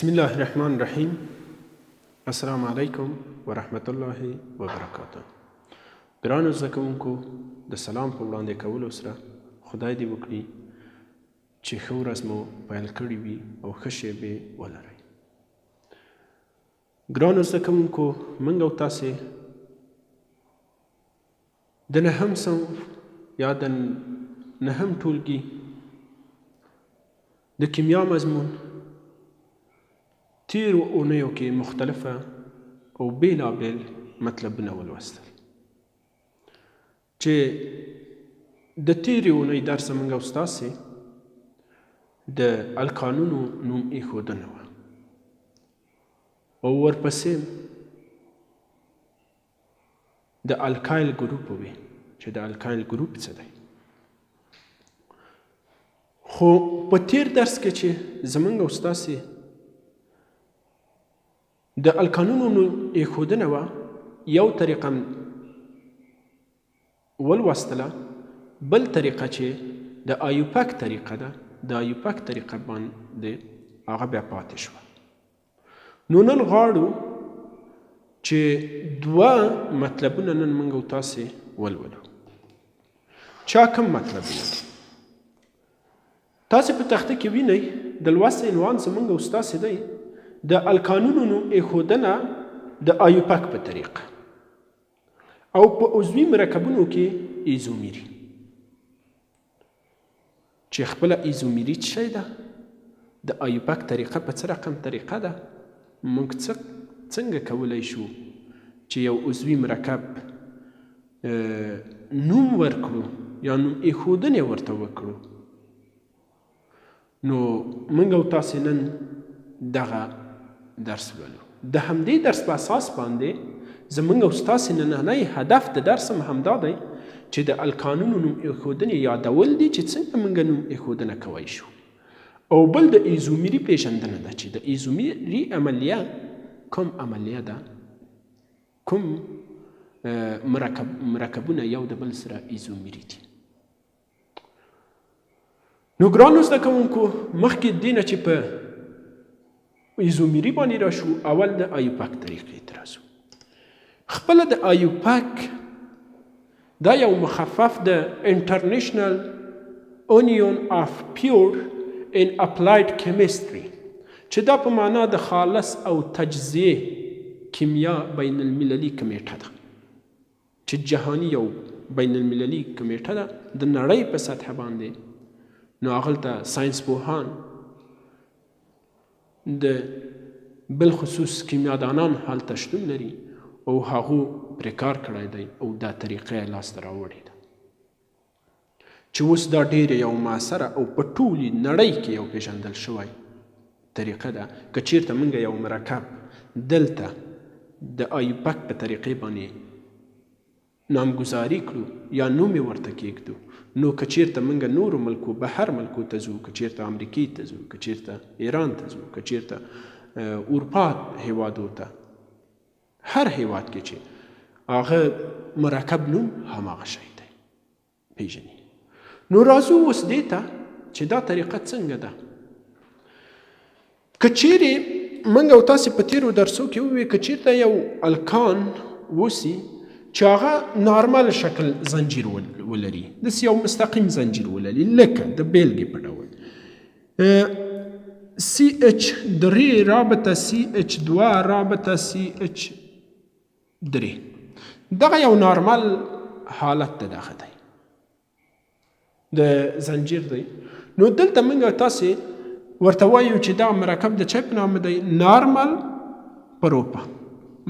بسم الله الرحمن الرحیم. السلام علیکم ورحمت الله وبرکاته. ګرانو زده کوونکو، د سلام په وړاندې کولو سره خدای دې وکړي چې ښه ورځ مو پیل کړې وي او ښه شیبې ولرئ. ګرانو زده کوونکو، موږ او تاسې د نهم صنف یا د نهم ټولګي د کیمیا مضمون تیرو اونیو کې مختلفه او بیلابیل مطلبونه ولوستل چې د تیرې اونۍ درس موږ او ستاسې د الکانونو نوم ایښودنه وه او ورپسې د الکایل ګروپ وې چې د الکایل ګروپ څه دی. خو په تیر درس کې چې زموږ او ستاسې د الکانونو نوم ایښودنه وه، یو طریقه ولوستله، بل طریقه چې د آیوپک طریقه ده، د آیوپک طریقه باندې هغه بیا پاتې شوه. نو نن غواړو چې دوه مطلبونه نن موږ او تاسې ولولو. چا کوم مطلبونه دي؟ تاسې په تخته کې وینئ د لوست عنوان زموږ او ستاسې دی د الکانونو نوم ایښودنه د آیوپک په طریقه او په عضوي مرکبونو کې ایزومیري. چې خپله ایزومیري څه شی ده؟ د آیوپک طریقه په څه رقم طریقه ده؟ موږ څنګه کولی شو چې یو عضوي مرکب نوم ورکړو یا نوم ایښودنې ورته وکړو؟ نو موږ او تاسې نن دغه درس لولو. د همدې درس په اساس باندې زموږ او ستاسې نننی هدف د درس هم همدا دی چې د الکانونو نوم ایښودنې یادول دي چې څنګه موږ نوم ایښودنه کوی شو، او بل د ایزومیري پیژندنه ده چې د ایزومیري عملیه کوم عملیه ده، کوم مرکبونه یو د بل سره ایزومیري دي. نو ګرانو زده کوونکو، مخکې دې نه چې په ایزومیري باندې راشو، اول د آیوپک طریقې ته راسو. خپله د آیوپک دا یو مخفف د انټرنیشنل یونین اف پیور ان اپلایډ کیمستري، چې دا په معنا د خالص او تجزیه کیمیا بین المللي کمیټه ده، چې جهاني یو بین المللي کمیټه ده د نړۍ په سطح باندې. نو هغلته ساینس پوهان د بالخصوص کیمیادانان هلته شتون لري او هغو پرې کار کړی دی او دا طریقه یې لاسته راوړې ده چې اوس دا ډېره یو معاصره او په ټولې نړۍ کې یو پیژندل شوی طریقه ده. که چیرته موږ یو مرکب دلته د آیوپک په طریقې باندې نامګذاري کړو یا نوم یې ورته کېږدو، نو که چیرته موږ نورو ملکو بهر ملکو ته ځو، که چیرته امریکې ته ځو، که چیرته ایران ته ځو، که چیرته اروپا هیوادو ته، هر هیواد کې چې هغه مرکب نوم هماغه شی دی پیژني. نو راځو اوس دې ته چې دا طریقه څنګه ده. که چیرې موږ او تاسې په تیرو درسو کې ووایو که چیرته یو الکان وسي چې هغه نارمل شکل زنجیر ولري، داسې یو مستقیم زنجیر ولري، لکه د بیلګې په ډول CH3 رابطه CH2 رابطه CH3، دغه یو نارمل حالت ته دغه دی د زنجیر دی. نو دلته موږ تاسې ورته وایو چې دا مرکب د چا په نامه دی؟ نارمل پروپا،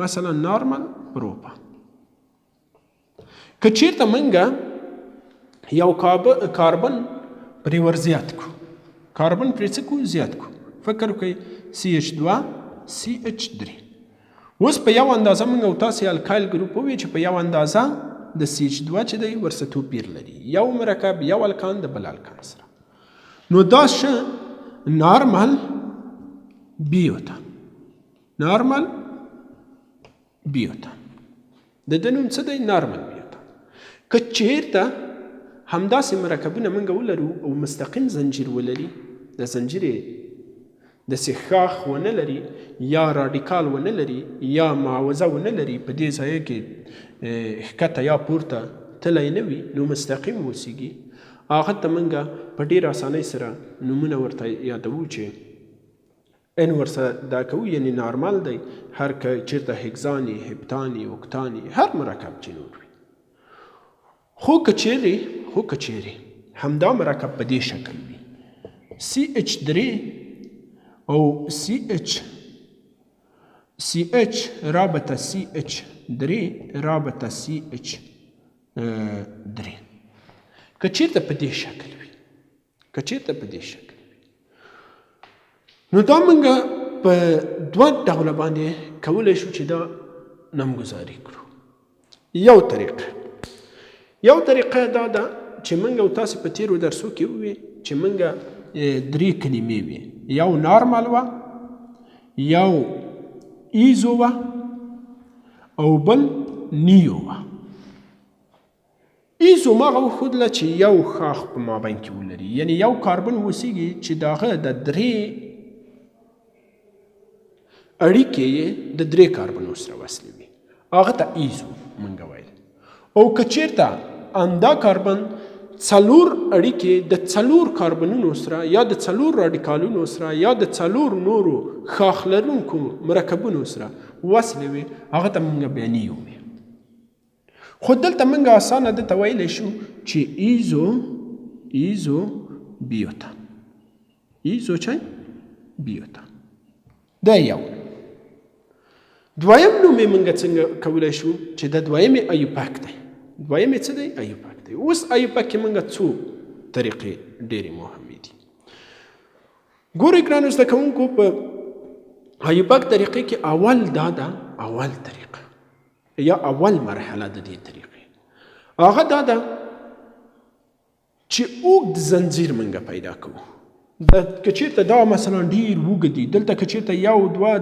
مثلا نارمل پروپا. که چیرته موږ یو کاربن پرې ور زیات کړو، کاربن پرې څه کو؟ زیات کو. فکر وکړئ CH2 CH3. اوس په یو اندازه موږ او تاسې الکایل ګروپ ووایو چې په یو اندازه د CH2 چې دی ورسره توپیر لري، یو مرکب یو الکان د بل الکان سره. نو دا شه نارمل بیوتان، نارمل بیوتان، د ده نوم څه دی؟ نارمل بیوتان. که چیرته همداسې مرکبونه موږ ولرو او مستقیم زنجیر ولري، د زنجیر داسې ښاخ ونه لري یا راډیکال ونه لري یا معاوضه ونه لري، په دې ځایه کې ښکته یا پورته تلی نه وي، نو مستقیم اوسیږي. هغه ته موږ په ډېر اسانۍ سره نومونه ورته یادوو چې ان ورسره دا کوو، یعنی نارمل دی. هر که چېرته هکزاني، هپتاني، اوکتاني، هر مرکب چې نور وي. خو که چیرې همدا مرکب په دې شکل وي، CH3 او CH رابطه CH3 رابطه CH3 که چېرته په دې شکل وي، نو دا موږ په دوه ډوله باندې کولی شو چې دا نامګذاري کړو. یو طریقه دا ده چې موږ او تاسې په تېرو درسو کې ووي چې موږ 3 کلمې وي، یو نارمل وه، یو ایزو وه او بل نیو وه. ایزو ماغه وښودله چې یو ښاخ په مابین کې ولري، یعنی یو کاربن اوسیږي چې د هغه د 3 اړیکې یې د 3 کاربنو سره وصلې وي، هغه ته ایزو موږ ویل. او که چېرته همدا کاربن 4 اړیکې د 4 کاربنونو سره یا د 4 راډیکالونو سره یا د 4 نورو ښاخ لرونکو مرکبونو سره وصلې وي، هغه ته موږ بیا نیو وي. خو دلته موږ اسانه دته ویلی شو چې ایزو بیوتان. دا یو. دویم نوم یې موږ څنګه کولی شو چې د دویمې ایوپک دی. ایوپک دی. اوس ایوپک کې موږ څو طریقې ډېرې مهمې دي. ګورئ ګرانو زده کوونکو، په ایوپک طریقې کې اول طریقه یا اول مرحله د دې طریقې هغه دا ده چې اوږد زنځیر موږ پیدا کوو. که چېرته دا مثلا ډېر اوږد دي، دلته که چېرته 1 2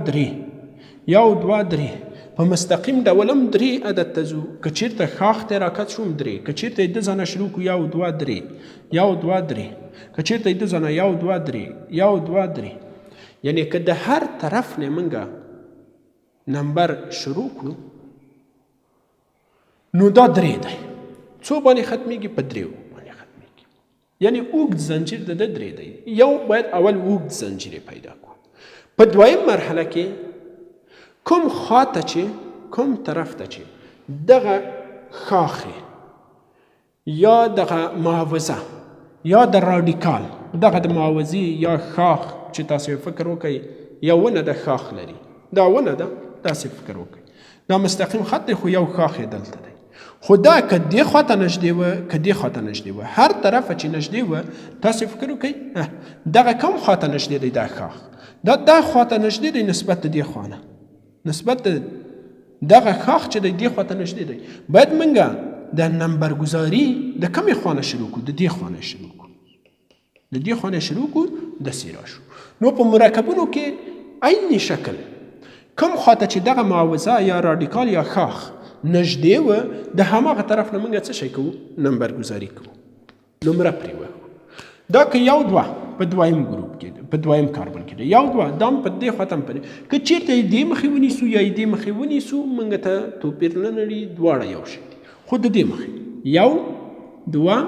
3 په مستقیم ډول هم 3 عدد ته ځو، که چېرته ښاخ ته راکت شو هم 3، که چېرته یې 2 ځانه شروع کړو 1 2 3 1 2 3، که چېرته یې 2 ځانه 1 2 3 1 2 3، یعنی که د هر طرف نه موږ نمبر شروع کړو نو دا 3 دی. څو باندې ختمیږي؟ په 3 باندې ختمیږي. یعنی اوږد زنجیر د 3 دی. یو باید اول اوږد زنجیر پیدا کړو. په دویم مرحله کې کوم خواته چې کوم طرف ته چې دغه ښاخې یا دغه معاوضه یا د راډیکال، دغه د معاوضې یا ښاخ چې تاسو فکر وکئ یا ونه د ښاخ لري، دا ونه ده، تاسې فکر وکئ دا مستقیم خط دی، خو یو ښاخ یې دلته دی. خو دا که دې خواته نږدې وه هر طرفه چې نږدې وه، تاسې فکر وکئ دغه کوم خواته نږدې دی دا ښاخ، دا خواته نږدې دی نسبت د دې خوا نه، نسبت دغه ښاخ چې دی دې خواته نږدې دی. باید موږ د نمبرګذاري د کومې خوا نه شروع کړو؟ د دې خوا نه شروع کړو، داسې راشو. نو په مرکبونو کې عیني شکل کوم خواته چې دغه معاوضه یا راډیکال یا ښاخ نږدې وه، د هماغه طرف نه موږ څه شی کوو؟ نمبرګذاري کوو، نمره پرې وهو. دا که 1 2 په دویم ګروپ کې ده، په دویم کاربن کې ده، 1 2 دا هم په دې خواته هم په دې. که چېرته یې دې مخې ونیسو یا یې دې مخې ونیسو، موږ ته توپیر نه لري، دواړه یو شی دي. خو د دې مخې 1 2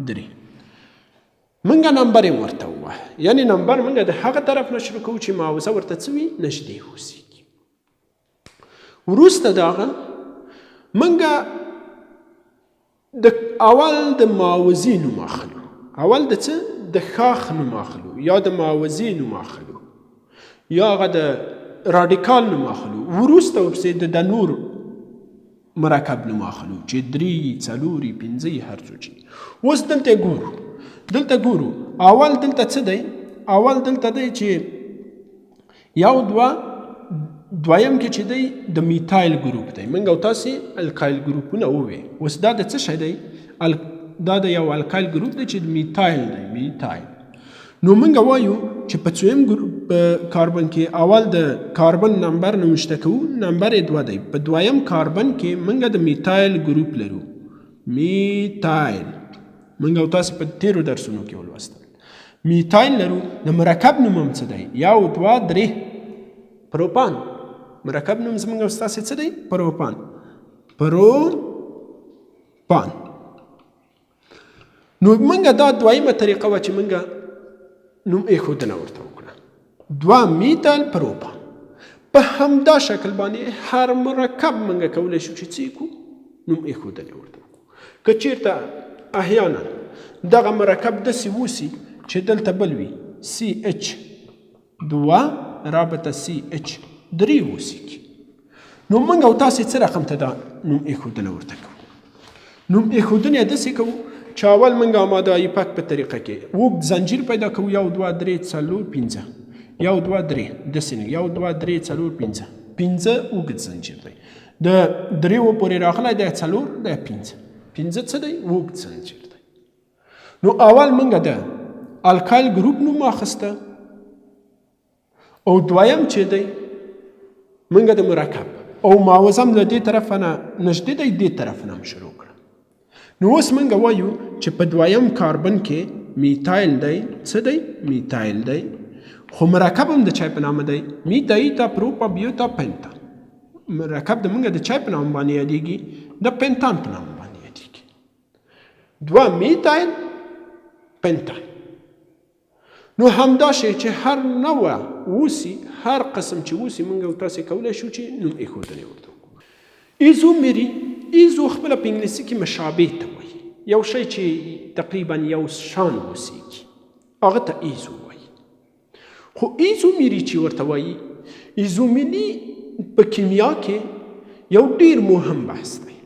3 موږ نمبر یې ورته ووایه، یعنې نمبر موږ د هغه طرف نه شروع کوو چې معاوضه ورته څه وي؟ نږدې اوسېږي. وروسته د هغه موږ د اول د معاوضې نوم اخلو، اول د څه؟ د ښاخ نوم اخلو یا د معاوضې نوم اخلو یا هغه د راډیکال نوم اخلو. وروسته ورپسې د نور مرکب نوم اخلو چې 3 4 5 هر څو چې. اوس دلته ګورو اول دلته څه دی؟ اول دلته دی چې 1 2 دویم کې چې دی د میتایل ګروپ دی. موږ او تاسې الکایل ګروپونه ووې. اوس دا د څه شی دی؟ دا د یو الکایل ګروپ دی چې میتایل دی، میتایل. نو موږ وایو چې په څویم کاربن کې اول د کاربن نمبر نوشته کوو، نمبر یې 2 دی. په دویم کاربن کې موږ د میتایل ګروپ لرو، میتایل. موږ او تاسې په تیرو درسونو کې ولوستل. میتایل لرو د مرکب نوم هم څه دی؟ 1 2 3 پروپان. مرکب نوم زموږ او ستاسې څه دی؟ پروپان. پروپان. نو موږ دا دویمه طریقه وه چې موږ نوم ایښودنه ورته وکړه. 2 میتایل پروپان. په همدا شکل باندې هر مرکب موږ کولی شو چې څه کړو؟ نوم ایښودنې ورته وکړو. که چېرته احیانا دغه مرکب داسې اوسي چې دلته بل وي CH2 رابطه CH3 اوسېږي، نو موږ او تاسې څه رقم ته دا نوم ایښودنه ورته کوو؟ نوم ایښودنه یې داسې کوو چې اول موږ اماده ایپک په طریقه کې اوږد زنجیر پیدا کوو. 1 2 3 4 5 1 2 3 داسې نه 1 2 3 4 5 5 اوږد زنجیر دی. د 3 پورې راغلی دی 4 دی 5 څه دی؟ اوږد زنجیر دی. نو اول موږ د الکایل ګروپ نوم اخیسته او دویم چې دی موږ د مرکب او معوضه له دې طرفه نه نږدې دی دې طرف نه هم شروع کړه. نو اوس موږ وایو چې په دویم کاربن کې میتایل دی څه دی؟ میتایل دی، خو مرکب هم د چای په نامه دی میتایتا پروپا بیوتا پنتا. مرکب د موږ د چای په نامه باندې یادېږي، د پنتان په نامه باندې یادېږي. 2 میتایل پنتایل. نو همدا شی چې هر نوع اوسي، هر قسم چې اوسي، موږ او تاسې کولی شو چې نوم ایښودنې ورته وکړو. ایزومري، ایزو خپله په انګلیسي کې مشابه ته وایي، یو شی چې تقریبا یو شان اوسېږي هغه ته ایزو وایي. خو ایزومري چې ورته وایي، ایزومري په کیمیا کې یو ډیر مهم بحث دی.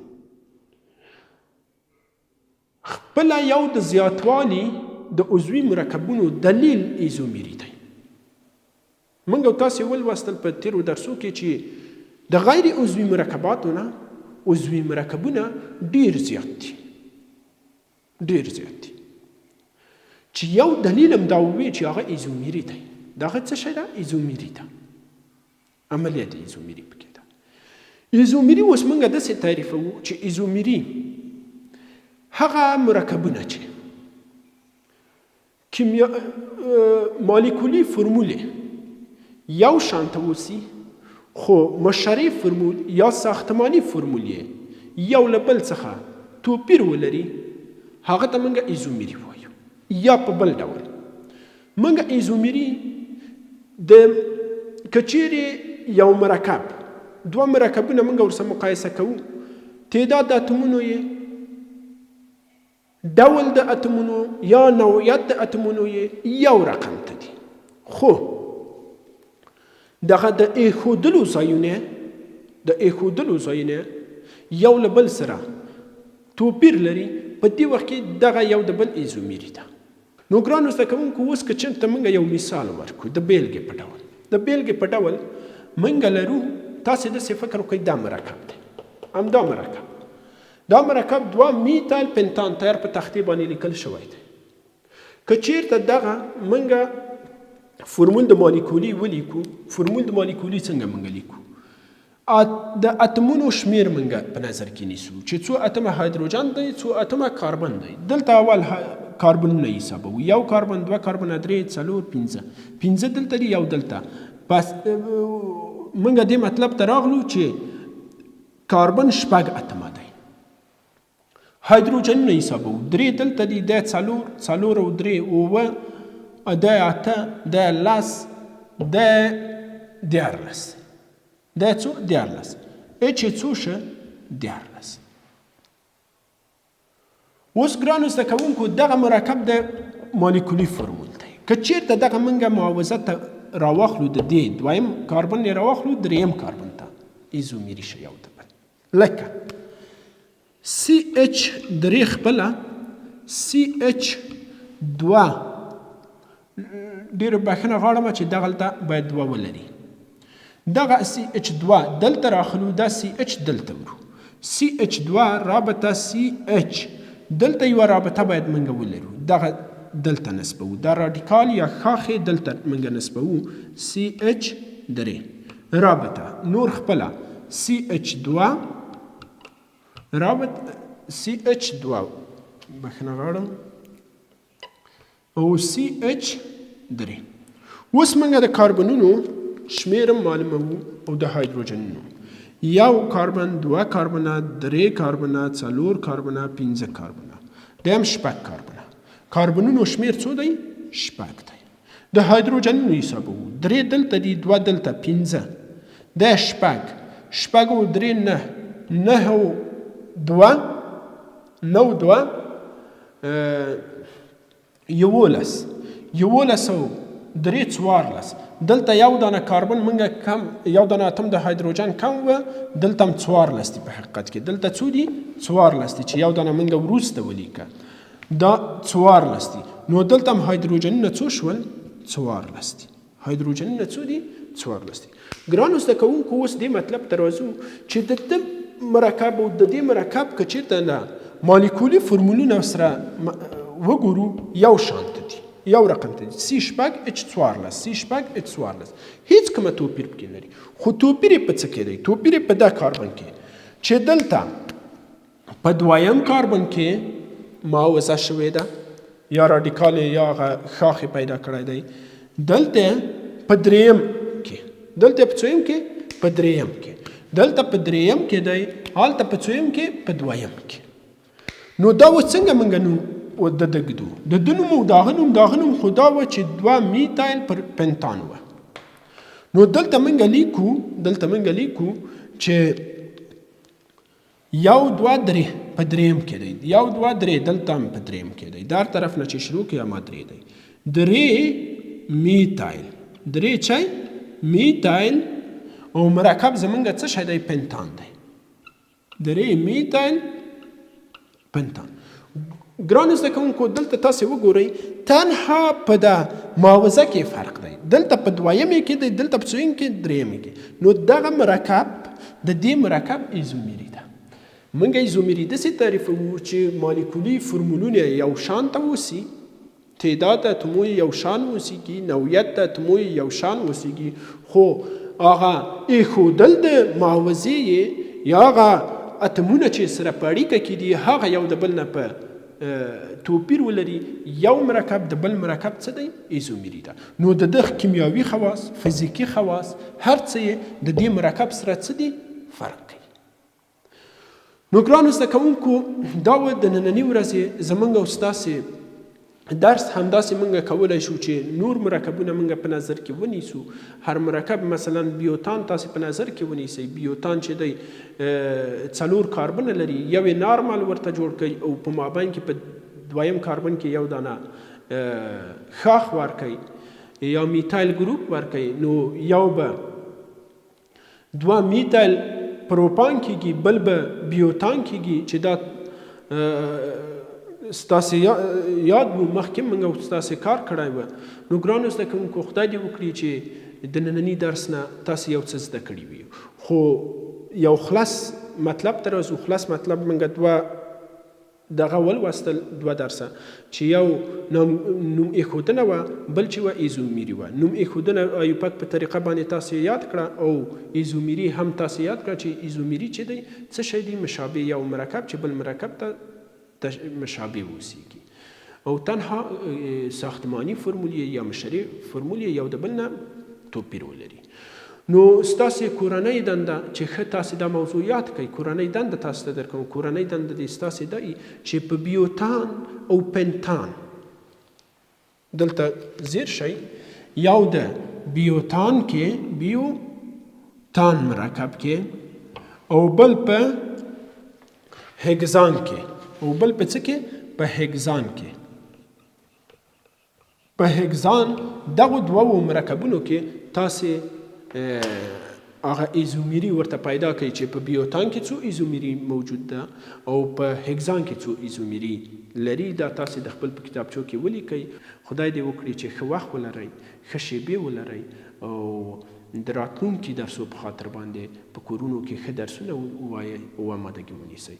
خپله یو د زیاتوالي د عضوي مرکبونو دلیل ایزومري دی. موږ او تاسې ولوستل په تیرو درسو کې چې د غیر عضوي مرکباتو نه عضوي مرکبونه ډیر زیات دي، ډیر زیات دي، چې یو دلیل هم دا ووایي چې هغه ایزومري دی. دغه څه شی ده؟ ایزومري ده، عملیه د ایزومري پکې ده. ایزومري اوس موږ داسې تعریفوو چې ایزومري هغه مرکبونه چې مالیکولي فرمولې یو شانته اوسي، خو مشرع فرمول یا ساختماني فرمولې یو له بل څخه توپیر ولري، هغه ته موږ ایزومري وایو. یا په بل ډول موږ ایزومري د که چیرې یو مرکب 2 مرکبونه موږ ورسره مقایسه کوو، تعداد د اتمونو یې، ډول د اتمونو یا نوعیت د اتمونو یې یو رقم ته دي، خو دغه د ایښودلو ځایونه یو له بل سره توپیر لري. په دې وخت کې دغه یو د بل ایزومري ده. نو ګرانو زده کوونکو، اوس که چېرته موږ یو مثال ورکړو د بیلګې په ډول موږ لرو، تاسې داسې فکر وکړئ دا مرکب دی، همدا مرکب 2 میتایل پنتان تیار په تختې باندې لیکل شوی دی. که چېرته دغه موږ فرمول د مالیکولي ولیکو، فرمول د مالیکولي څنګه موږ لیکو؟ د اتمونو شمیر موږ په نظر کې نیسو چې څو اتمه هایدروجن دی، څو اتمه کاربن دی. دلته اول کاربنونه حسابوو، 1 کاربن 2 کاربن 3 4 5 دلته دی، یو دلته. پس موږ دې مطلب ته راغلو چې کاربن 6 اتمه دی. هایدروجنونه حسابوو، 3 دلته دی، دا 4 او 3 9 دا 8 دا 10 دا 11 دا څو 11 اچ څو شه 11. اوس ګرانو زده کوونکو، دغه مرکب د مالیکولي فرمول دی. که چېرته دغه موږ معاوضه ته راواخلو، د دې دویم کاربن یې راواخلو دریم کاربن ته، ایزومري شي یو د بل. لکه CH3 خپله CH2 ډېره بښنه غواړم چې دغلته باید 2 ولري. دغه CH2 دلته راخلو، دا CH دلته ورو، CH2 رابطه CH دلته یوه رابطه باید موږ ولرو، دغه دلته نسبوو، دا راډیکال یا ښاخې دلته موږ نسبوو CH3 رابطه. نور خپله CH2 رابط CH2 بخښنه غواړم او CH3. اوس موږ د کاربنونو شمیر معلوموو او د هایدروجنونو. 1 کاربن، 2 کاربنه، 3 کاربنه، 4 کاربنه، 5 کاربنه. دیم 6 کاربنه. کاربنونو شمیر څو دی؟ 6 دی. د هایدروجنونو حسابوو. 3 دلته دي، 2 دلته، 5. دا 6 او 3 9 9 او 2 9 2 11 او 3 14. دلته یو دانه کاربن منګه کم، یو دانه اتم د هایدروجن کم و، دلته هم 14 دي په حقیقت کې. دلته څو دي؟ 14 دي چې یو دانه منګه وروسته ولیکه. دا 14 دي. نو دلته هم هایدروجنونه څو شول؟ 14 دي. هایدروجنونه څو دي؟ 14 دي. ګرانو زده کوونکو اوس دې مطلب ته راځو چې د دې مرکب او د دې مرکب که چېرته نه مالیکولي فرمولونه سره وګورو یو شانته دي، یو رقم ته دي. C6H14 C6H14 هیڅ کومه توپیر پکې نه لري. خو توپیر یې په څه کې دی؟ توپیر یې په دا کاربن کې چې دلته په 2یم کاربن کې معاوضه شوې ده یا راډیکال یا هغه ښاخ یې پیدا کړی دی. دلته په 3یم کې، دلته په 2یم کې، په 3یم کې، دلته په 3یم کې دی، هلته په 2یم کې، په 2یم کې. نو دا اوس څنګه موږ نوم د ږدو؟ د ده نوم او د هغه نوم خو دا وه چې 2 میتایل پر پنتان وه. نو دلته موږ لیکو چې 1 2 3 په 3یم کې دی، 1 2 3 دلته هم په 3یم کې دی. دا هر طرف نه چې شروع کړي اما 3 دی. 3 میتایل، 3 چای میتایل او مرکب زمونږ څه شی دی؟ پنتان دی. 3 میتایل پنتان. ګرانو زده کوونکو دلته تاسې وګورئ تنها په د معاوضه کې فرق دی. دلته په 2یمې کې دی، دلته په 2یم کې، 3یمې کې. نو دغه مرکب د دې مرکب ایزومیري ده. موږ ایزومیري داسې تعریفوو چې مالیکولي فرمولونه یو شانته اوسي، تعداد اتمو یو شان اوسیږي، نوعیت اتمو یو شان اوسیږي، خو هغه ایښودل د معاوضې یا هغه اتمونه چې سره په اړیکه کې دي هغه یو د بل نه په توپیر ولري. یو مرکب د بل مرکب څه دی؟ ایزومیري ده. نو د ده کیمیاوي خواص، فزیکي خواص، هر څه یې د دې مرکب سره څه دي؟ فرق کوي. نو ګرانو زده کوونکو دا و د نننۍ ورځې زموږ او ستاسې درس همداسې موږ کولی شو چې نور مرکبونه موږ په نظر کې ونیسو. هر مرکب مثلا بیوتان تاسې په نظر کې ونیسئ. بیوتان چې دی 4 کاربن لري، یو یې نارمل ورته جوړ کړئ او په مابین کې په 2یم کاربن کې یو دانه ښاخ ورکئ یا میتایل ګروپ ورکئ. نو یو به 2 میتایل پروپان کېږي، بل به بیوتان کېږي چې دا ستاسې یاد وو مخکې موږ ستاسې کار کړی و. نو ګرانو زده کوونکو خدای دې وکړي چې د ننني درس نه تاسې یو څه زده کړي وي. خو یو خلاص مطلب ته راځو. خلاص مطلب موږ دغه ولوستل 2 درسه چې یو نوم ایښودنه وه، بل چې وه ایزومیري وه. نوم ایښودنه ایوپک په طریقه باندې تاسې یاد کړه او ایزومیري هم تاسې یاد کړه چې ایزومیري چې دی څه شی دی؟ مشابه یو مرکب چې بل مرکب ته مشابه اوسیږي او تنها ساختمانی فرمول یا مشري فرمول یو د بل نه توپیر ولري. نو ستاسې کورنۍ دنده چې ښه تاسې دا موضوع یاد کړئ. کورنۍ دنده تاسو ته درکوم. کورنۍ دنده دې ستاسې دا چې په بیوتان او پنتان دلته زیر شئ. یو د بیوتان کې، بیوتان مرکب کې، او بل په هگزان کې، او بل په څه کې؟ په هگزان کې. په هگزان دغو دوو مرکبونو کې تاسې هغه ایزومیري ورته پیدا کوي چې په بیوتان کې څو ایزومیري موجود ده او په هگزان کې څو ایزومیري لري. دا تاسې د خپل په کتابچو کې ولیکئ. خدای دې وکړي چې ښه وخت ولرئ، ښه شیبې ولرئ او د راتلونکي درسو په خاطر باندې په کورونو کې ښه درسونه ووایئ او آمادګي ونیسئ.